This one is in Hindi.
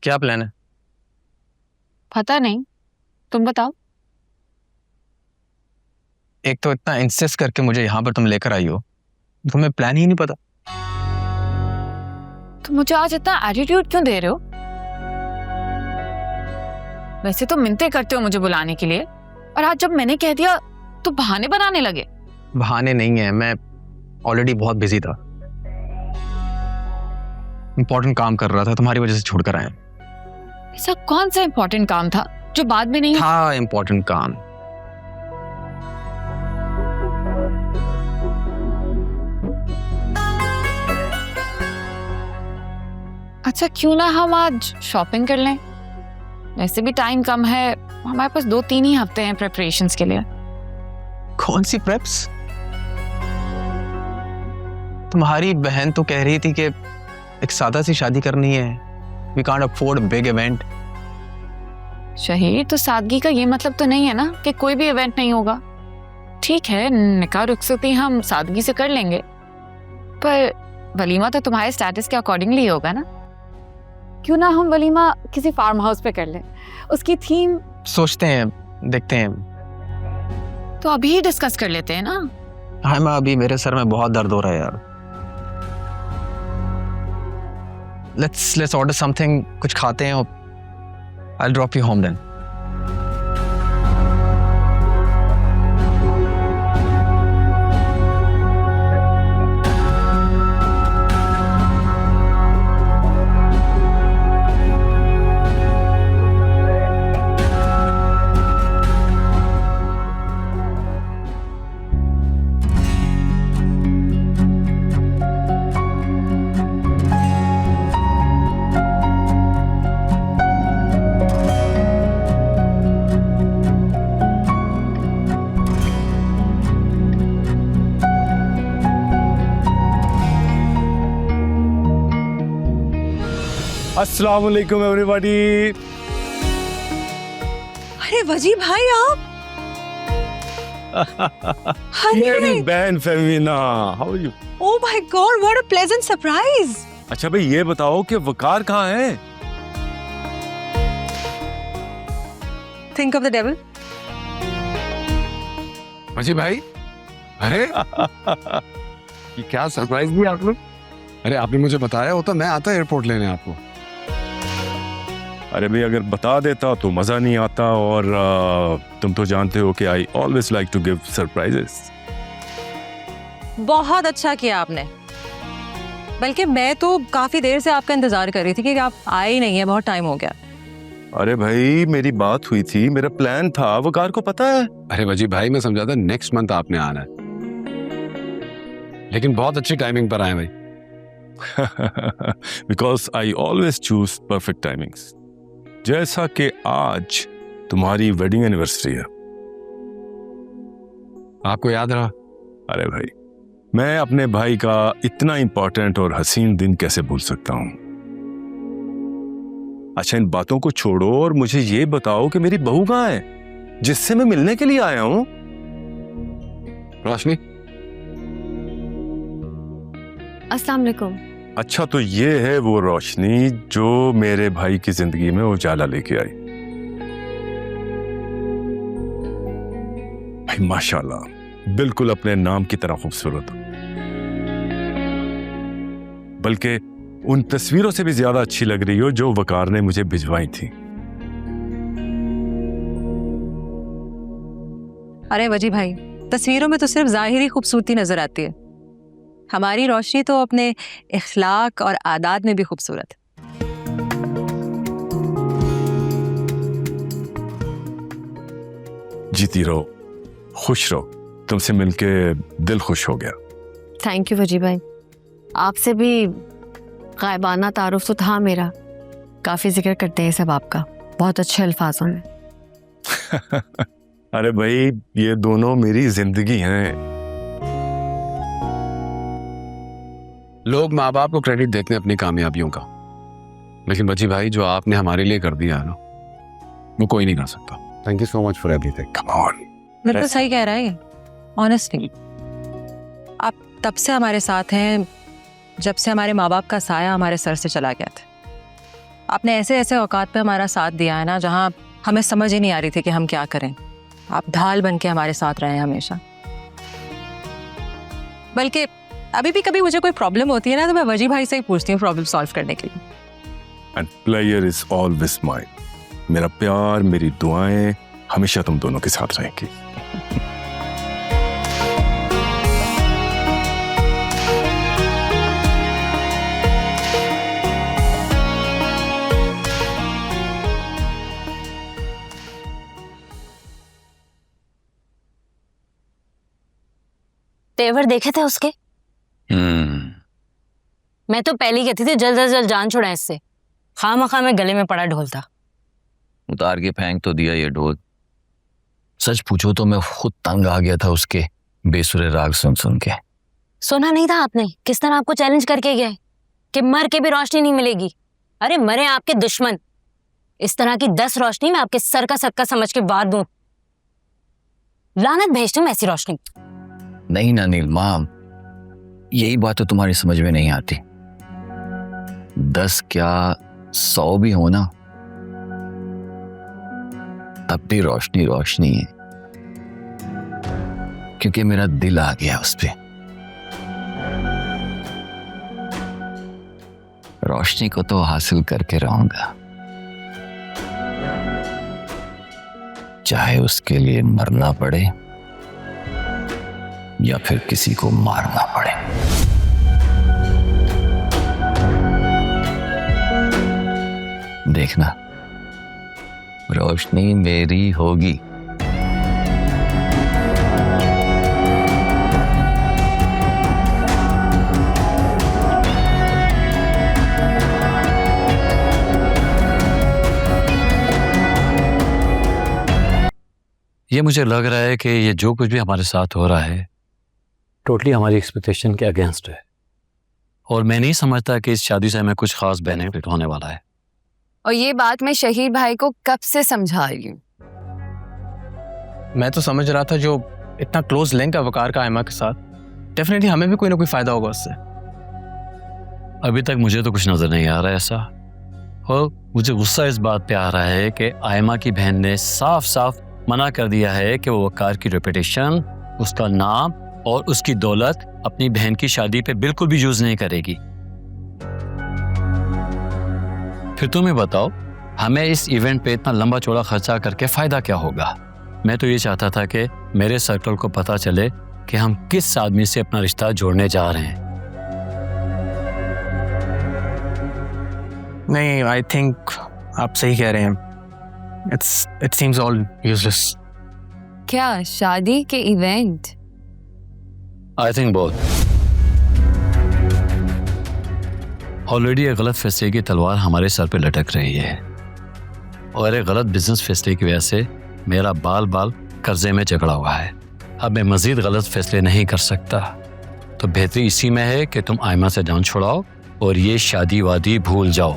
क्या प्लान है? पता नहीं, तुम बताओ। एक तो इतना इंसिस्ट करके मुझे यहाँ पर तुम लेकर आई हो, तुम्हें प्लान ही नहीं पता। तो मुझे आज इतना एटीट्यूड क्यों दे रहे हो? वैसे तो मिन्नतें करते हो मुझे बुलाने के लिए, और आज जब मैंने कह दिया तो बहाने बनाने लगे। बहाने नहीं है, मैं ऑलरेडी बहुत बिजी था, इंपॉर्टेंट काम कर रहा था, तुम्हारी वजह से छोड़कर आया। ऐसा कौन सा इंपॉर्टेंट काम था जो बाद में नहीं था? इंपॉर्टेंट काम। अच्छा, क्यों ना हम आज शॉपिंग कर लें? वैसे भी टाइम कम है, हमारे पास 2-3 ही हफ्ते हैं प्रेपरेशंस के लिए। कौन सी प्रेप्स? तुम्हारी बहन तो कह रही थी कि एक सादा सी शादी करनी है, we can't afford big event. शहीर, तो सादगी का ये मतलब तो नहीं है ना कि कोई भी इवेंट नहीं होगा। ठीक है, निकाह रुखसती हम सादगी से कर लेंगे, पर वलीमा तो तुम्हारे स्टेटस के अकॉर्डिंगली ही होगा ना। क्यों ना हम वलीमा किसी फार्म हाउस पे कर लें, उसकी थीम सोचते हैं, देखते हैं। तो अभी ही डिस्कस कर लेते हैं ना। हाँ माँ, अभी मेरे सर में बहुत दर्द हो रहा है यार। Let's order something, कुछ खाते हैं और I'll drop you home then. अस्सलाम वालेकुम एवरीबॉडी। अरे वजी भाई, आप मेरी बहन Femina, how are you? Oh my god, what a pleasant surprise. अच्छा भाई, ये बताओ कि वकार कहाँ है? Think of the devil. वजी भाई, अरे ये क्या सरप्राइज दिया आप लोग? अरे आपने मुझे बताया होता मैं आता एयरपोर्ट लेने आपको। अरे भाई, अगर बता देता तो मजा नहीं आता, और तुम तो जानते हो कि I always like to give surprises. बहुत अच्छा किया आपने, बल्कि मैं तो काफी देर से आपका इंतजार कर रही थी कि आप आए ही नहीं है, बहुत टाइम हो गया। अरे भाई, मेरी बात हुई थी, मेरा प्लान था, वकार को पता है। अरे वजी भाई, मैं समझा था नेक्स्ट मंथ आपने आना है, लेकिन बहुत अच्छी टाइमिंग पर आए भाई। Because I always choose perfect timings. जैसा कि आज तुम्हारी वेडिंग एनिवर्सरी है। आपको याद रहा? अरे भाई, मैं अपने भाई का इतना इंपॉर्टेंट और हसीन दिन कैसे भूल सकता हूं। अच्छा, इन बातों को छोड़ो और मुझे ये बताओ कि मेरी बहू कहाँ है, जिससे मैं मिलने के लिए आया हूं। रोशनी। अस्सलाम वालेकुम। अच्छा, तो ये है वो रोशनी जो मेरे भाई की जिंदगी में उजाला लेके आई। भाई माशाल्लाह, बिल्कुल अपने नाम की तरह खूबसूरत, बल्कि उन तस्वीरों से भी ज्यादा अच्छी लग रही हो जो वकार ने मुझे भिजवाई थी। अरे वजी भाई, तस्वीरों में तो सिर्फ जाहिरी खूबसूरती नजर आती है, हमारी रोशनी तो अपने इखलाक और आदात में भी खूबसूरत है। जीती रहो, खुश रहो, तुमसे मिलके दिल खुश हो गया। थैंक यू वजी भाई, आपसे भी गायबाना तारुफ तो था मेरा, काफी जिक्र करते हैं सब आपका, बहुत अच्छे अल्फाजों में। अरे भाई, ये दोनों मेरी जिंदगी हैं। लोग माँ बाप को क्रेडिट देते हैं अपनी कामयाबियों का, लेकिन वजी भाई जो आपने हमारे लिए कर दिया है ना, वो कोई नहीं कर सकता। Thank you so much for everything. Come on. बिल्कुल सही कह रहा है, ऑनेस्टली। आप तब से हमारे साथ हैं जब से हमारे माँ बाप का साया हमारे सर से चला गया था। आपने ऐसे ऐसे औकात पे हमारा साथ दिया है ना, जहाँ हमें समझ ही नहीं आ रही थी कि हम क्या करें। आप ढाल बन के हमारे साथ रहे हमेशा। बल्कि अभी भी कभी मुझे कोई प्रॉब्लम होती है ना, तो मैं वजी भाई से ही पूछती हूँ प्रॉब्लम सॉल्व करने के लिए। And player is always mine. मेरा प्यार, मेरी दुआएं हमेशा तुम दोनों के साथ रहेंगी। तेवर देखे थे उसके? मैं तो पहले ही कहती थी जल्द से जल्द जान छुड़ाएं इससे। खामखा में गले में पड़ा ढोल था। उतार के फेंक तो दिया ये ढोल। सच पूछो तो मैं खुद तंग आ गया था उसके बेसुरे राग सुन सुन के। सुना नहीं था आपने किस तरह आपको चैलेंज करके गया है कि मर के भी रोशनी नहीं मिलेगी? अरे मरे आपके दुश्मन, इस तरह की 10 रोशनी मैं आपके सर का सदका समझ के वार दूं। लानत भेजता हूं ऐसी रोशनी। नहीं ना नीलमा, यही बात तो तुम्हारी समझ में नहीं आती। 10 क्या 100 भी हो ना, तब भी रोशनी रोशनी है, क्योंकि मेरा दिल आ गया उस पे। रोशनी को तो हासिल करके रहूंगा, चाहे उसके लिए मरना पड़े या फिर किसी को मारना पड़े। देखना, रोशनी मेरी होगी। ये मुझे लग रहा है कि ये जो कुछ भी हमारे साथ हो रहा है टोटली हमारी एक्सपेक्टेशन के अगेंस्ट है, और मैं नहीं समझता कि इस शादी से हमें कुछ खास बेनिफिट होने वाला है। और ये बात मैं शहीद भाई को कब से समझा रही हूँ। मैं तो समझ रहा था जो इतना क्लोज लिंक है वकार का आयमा के साथ, डेफिनेटली हमें भी कोई ना कोई फायदा होगा उससे। अभी तक मुझे तो कुछ नजर नहीं आ रहा है ऐसा, और मुझे गुस्सा इस बात पे आ रहा है कि आयमा की बहन ने साफ साफ मना कर दिया है कि वो वकार की रेपुटेशन, उसका नाम और उसकी दौलत अपनी बहन की शादी पे बिल्कुल भी यूज नहीं करेगी। फिर तुम्हें बताओ, हमें इस इवेंट पे इतना लंबा चौड़ा खर्चा करके फायदा क्या होगा? मैं तो ये चाहता था कि मेरे सर्कल को पता चले कि हम किस आदमी से अपना रिश्ता जोड़ने जा रहे हैं। नहीं, आई थिंक आप सही कह रहे हैं। It seems all useless. क्या शादी के event? I think both. Already एक गलत फैसले की तलवार हमारे सर पे लटक रही है, और एक गलत बिजनेस फैसले की वजह से मेरा बाल बाल कर्जे में जकड़ा हुआ है। अब मैं मजीद गलत फैसले नहीं कर सकता, तो बेहतरी इसी में है कि तुम आयमा से जान छुड़ाओ और ये शादी वादी भूल जाओ।